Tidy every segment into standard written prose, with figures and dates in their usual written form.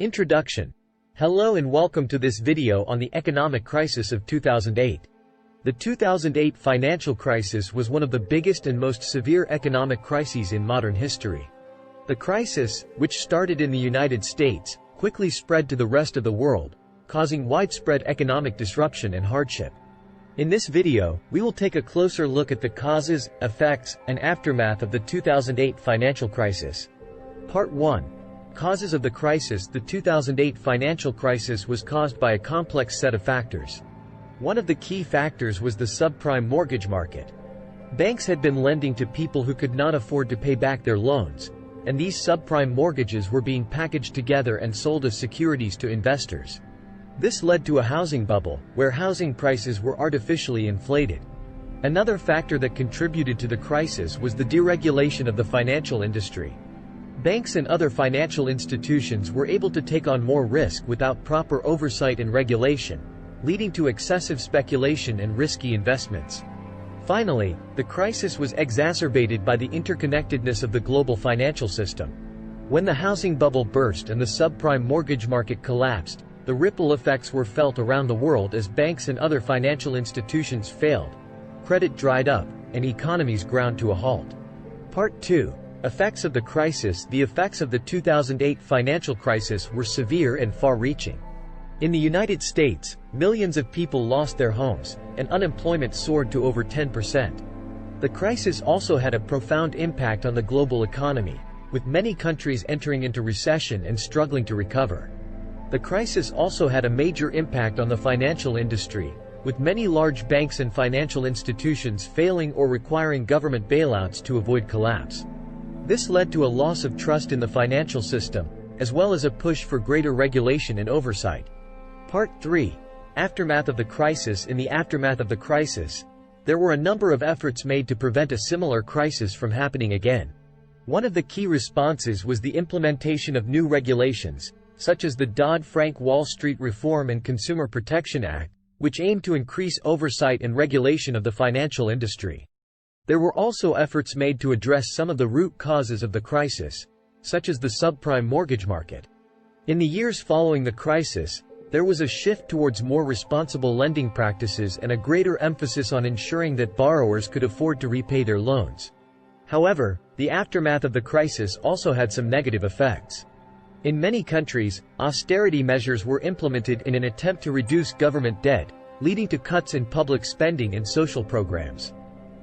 Introduction. Hello and welcome to this video on the economic crisis of 2008. The 2008 financial crisis was one of the biggest and most severe economic crises in modern history. The crisis, which started in the United States, quickly spread to the rest of the world, causing widespread economic disruption and hardship. In this video, we will take a closer look at the causes, effects, and aftermath of the 2008 financial crisis. Part 1. Causes of the crisis. The 2008 financial crisis was caused by a complex set of factors. One of the key factors was the subprime mortgage market. Banks had been lending to people who could not afford to pay back their loans, and these subprime mortgages were being packaged together and sold as securities to investors. This led to a housing bubble, where housing prices were artificially inflated. Another factor that contributed to the crisis was the deregulation of the financial industry. Banks and other financial institutions were able to take on more risk without proper oversight and regulation, leading to excessive speculation and risky investments. Finally, the crisis was exacerbated by the interconnectedness of the global financial system. When the housing bubble burst and the subprime mortgage market collapsed, the ripple effects were felt around the world as banks and other financial institutions failed, credit dried up, and economies ground to a halt. Part 2. Effects of the crisis. The effects of the 2008 financial crisis were severe and far-reaching. In the United States, millions of people lost their homes, and unemployment soared to over 10%. The crisis also had a profound impact on the global economy, with many countries entering into recession and struggling to recover. The crisis also had a major impact on the financial industry, with many large banks and financial institutions failing or requiring government bailouts to avoid collapse. This led to a loss of trust in the financial system, as well as a push for greater regulation and oversight. Part 3. Aftermath of the crisis. In the aftermath of the crisis, there were a number of efforts made to prevent a similar crisis from happening again. One of the key responses was the implementation of new regulations, such as the Dodd-Frank Wall Street Reform and Consumer Protection Act, which aimed to increase oversight and regulation of the financial industry. There were also efforts made to address some of the root causes of the crisis, such as the subprime mortgage market. In the years following the crisis, there was a shift towards more responsible lending practices and a greater emphasis on ensuring that borrowers could afford to repay their loans. However, the aftermath of the crisis also had some negative effects. In many countries, austerity measures were implemented in an attempt to reduce government debt, leading to cuts in public spending and social programs.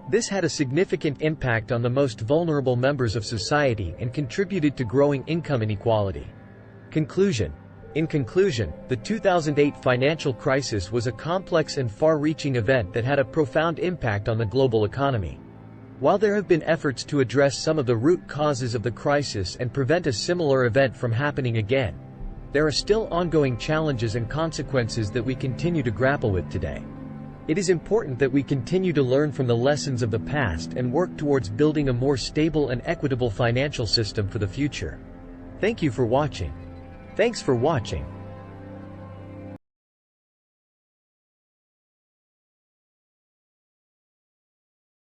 This had a significant impact on the most vulnerable members of society and contributed to growing income inequality. Conclusion. In conclusion, the 2008 financial crisis was a complex and far-reaching event that had a profound impact on the global economy. While there have been efforts to address some of the root causes of the crisis and prevent a similar event from happening again, there are still ongoing challenges and consequences that we continue to grapple with today. It is important that we continue to learn from the lessons of the past and work towards building a more stable and equitable financial system for the future. Thank you for watching. Thanks for watching.